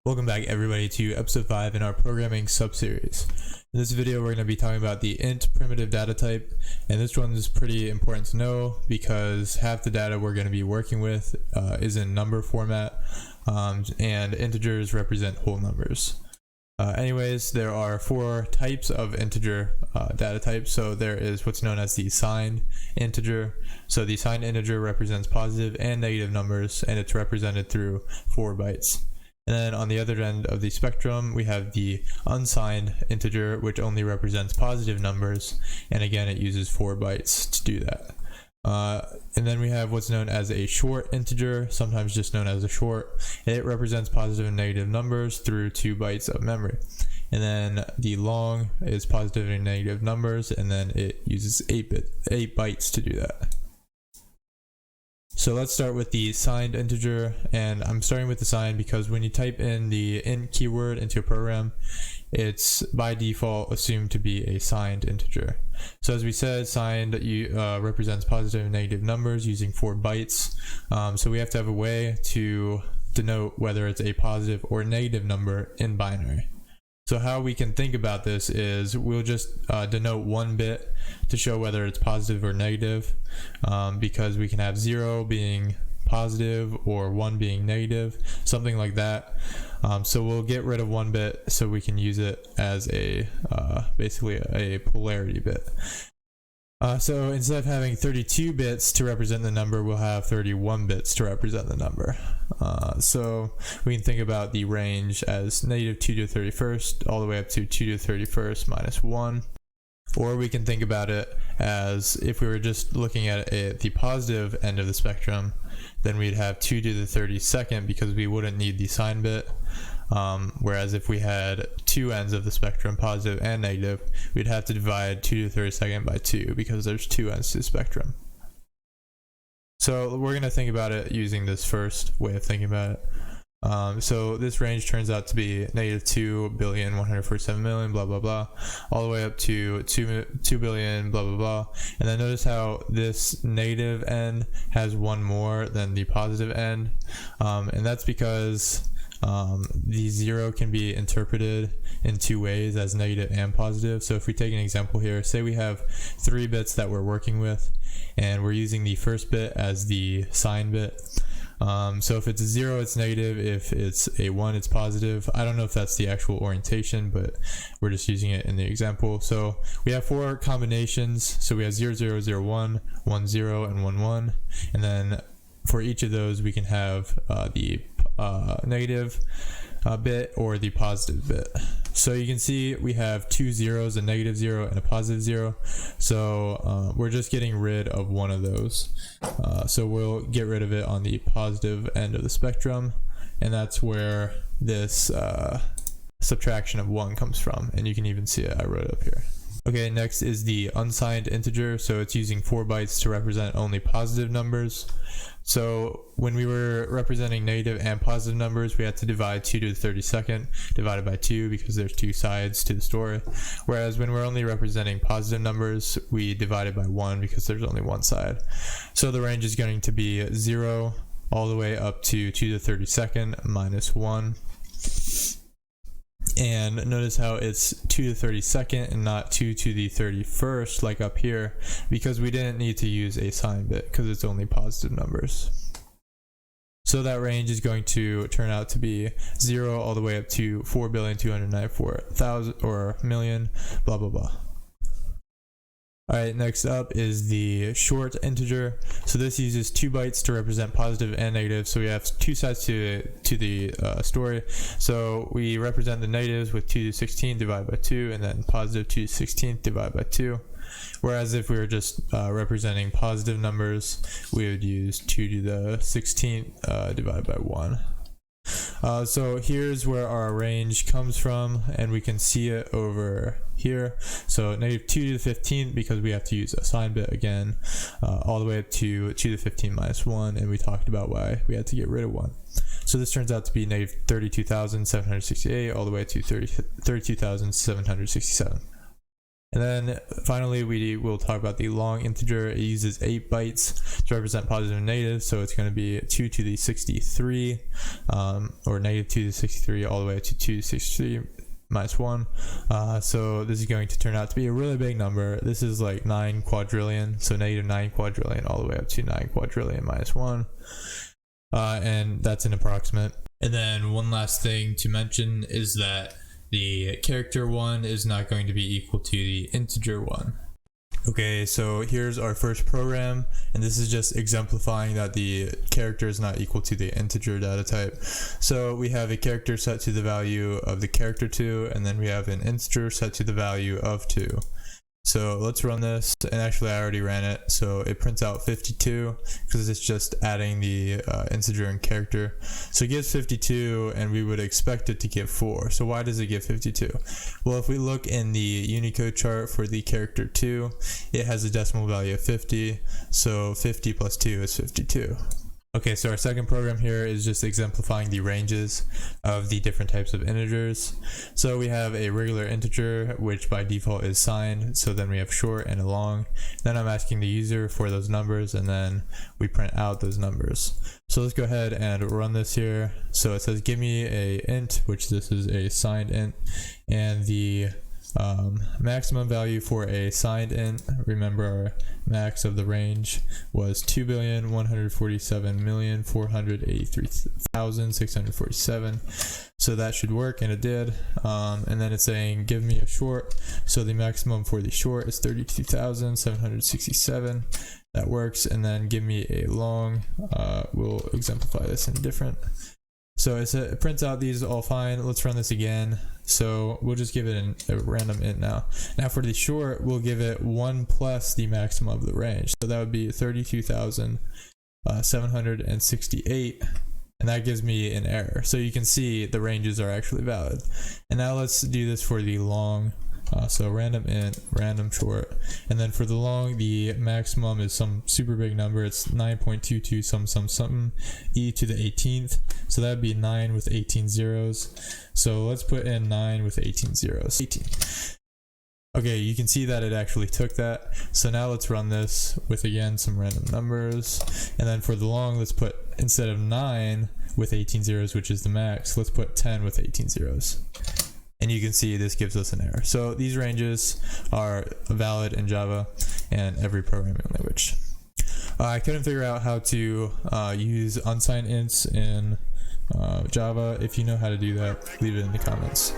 Welcome back everybody to episode 5 in our programming subseries. In this video we're going to be talking about the int primitive data type, and this one is pretty important to know because half the data we're going to be working with is in number format, and integers represent whole numbers. Anyways, there are 4 types of integer data types. So there is what's known as the signed integer. So the signed integer represents positive and negative numbers, and it's represented through 4 bytes. And then on the other end of the spectrum, we have the unsigned integer, which only represents positive numbers. And again, it uses 4 bytes to do that. And then we have what's known as a short integer, sometimes just known as a short. It represents positive and negative numbers through 2 bytes of memory. And then the long is positive and negative numbers, and then it uses 8 bytes to do that. So let's start with the signed integer, and I'm starting with the signed because when you type in the int keyword into a program, it's by default assumed to be a signed integer. So as we said, signed represents positive and negative numbers using 4 bytes. So we have to have a way to denote whether it's a positive or negative number in binary. So how we can think about this is we'll just denote 1 bit to show whether it's positive or negative, because we can have 0 being positive or 1 being negative, something like that. So we'll get rid of 1 bit so we can use it as a basically a polarity bit. So instead of having 32 bits to represent the number, we'll have 31 bits to represent the number. So we can think about the range as -2 to the 31st all the way up to 2 to the 31st minus 1. Or we can think about it as if we were just looking at the positive end of the spectrum, then we'd have 2 to the 32nd because we wouldn't need the sign bit. Whereas if we had 2 ends of the spectrum, positive and negative, we'd have to divide 2 to the 32nd by 2 because there's 2 ends to the spectrum. So we're going to think about it using this first way of thinking about it. So this range turns out to be -2,147,000,000 blah blah blah, all the way up to 2 billion blah blah blah. And then notice how this negative end has 1 more than the positive end, and that's because the 0 can be interpreted in 2 ways, as negative and positive. So if we take an example here, say we have 3 bits that we're working with, and we're using the first bit as the sign bit. So if it's a 0, it's negative. If it's a 1, it's positive. I don't know if that's the actual orientation, but we're just using it in the example. So we have 4 combinations. So we have 0, 0, 0, 1, 1, 0, and 1, 1. And then for each of those, we can have the negative bit or the positive bit. So you can see we have 2 zeros, a -0 and a +0. So we're just getting rid of one of those. So we'll get rid of it on the positive end of the spectrum, and that's where this subtraction of 1 comes from. And you can even see it, I wrote it up here. Okay, next is the unsigned integer. So it's using 4 bytes to represent only positive numbers. So when we were representing negative and positive numbers, we had to divide 2 to the 32nd divided by 2 because there's 2 sides to the story. Whereas when we're only representing positive numbers, we divide it by 1 because there's only 1 side. So the range is going to be 0 all the way up to 2 to the 32nd minus 1. And notice how it's 2 to the 32nd and not 2 to the 31st like up here, because we didn't need to use a sign bit because it's only positive numbers. So that range is going to turn out to be 0 all the way up to 4,294,000 or million, blah blah blah. Alright, next up is the short integer. So this uses 2 bytes to represent positive and negative. So we have 2 sides to the story. So we represent the negatives with 2 to the 16th divided by 2, and then positive 2 to the 16th divided by 2. Whereas if we were just representing positive numbers, we would use 2 to the 16th divided by 1. So here's where our range comes from, and we can see it over here. So -2 to the 15th because we have to use a sign bit again, all the way up to 2 to the 15th minus 1, and we talked about why we had to get rid of 1. So this turns out to be -32,768 all the way to 32,767. And then finally, we will talk about the long integer. It uses 8 bytes to represent positive and negative, so it's going to be 2 to the 63, or negative 2 to the 63 all the way to 2 to the 63 minus 1. So this is going to turn out to be a really big number. This is like 9 quadrillion, so negative 9 quadrillion all the way up to 9 quadrillion minus 1. And that's an approximate. And then one last thing to mention is that the character 1 is not going to be equal to the integer 1. Okay, so here's our first program, and this is just exemplifying that the character is not equal to the integer data type. So we have a character set to the value of the character 2, and then we have an integer set to the value of 2. So let's run this, and actually I already ran it, so it prints out 52 because it's just adding the integer and character. So it gives 52, and we would expect it to give 4. So why does it give 52? Well, if we look in the Unicode chart for the character 2, it has a decimal value of 50, so 50 plus 2 is 52. Okay, so our second program here is just exemplifying the ranges of the different types of integers. So we have a regular integer, which by default is signed. So then we have short and a long. Then I'm asking the user for those numbers, and then we print out those numbers. So let's go ahead and run this here. So it says, give me a int, which this is a signed int, and the maximum value for a signed int, remember our max of the range was 2,147,483,647. So that should work, and it did. And then it's saying give me a short, so the maximum for the short is 32,767. That works. And then give me a long. We'll exemplify this in different. So it prints out these all fine. Let's run this again. So we'll just give it a random int now. Now for the short, we'll give it 1 plus the maximum of the range. So that would be 32,768. And that gives me an error. So you can see the ranges are actually valid. And now let's do this for the long. So random int, random short, and then for the long, the maximum is some super big number. It's 9.22 something e to the 18th. So that would be 9 with 18 zeros. So let's put in 9 with 18 zeros. 18. Okay, you can see that it actually took that. So now let's run this with, again, some random numbers. And then for the long, let's put, instead of 9 with 18 zeros, which is the max, let's put 10 with 18 zeros. And you can see this gives us an error. So these ranges are valid in Java and every programming language. I couldn't figure out how to use unsigned ints in Java. If you know how to do that, leave it in the comments.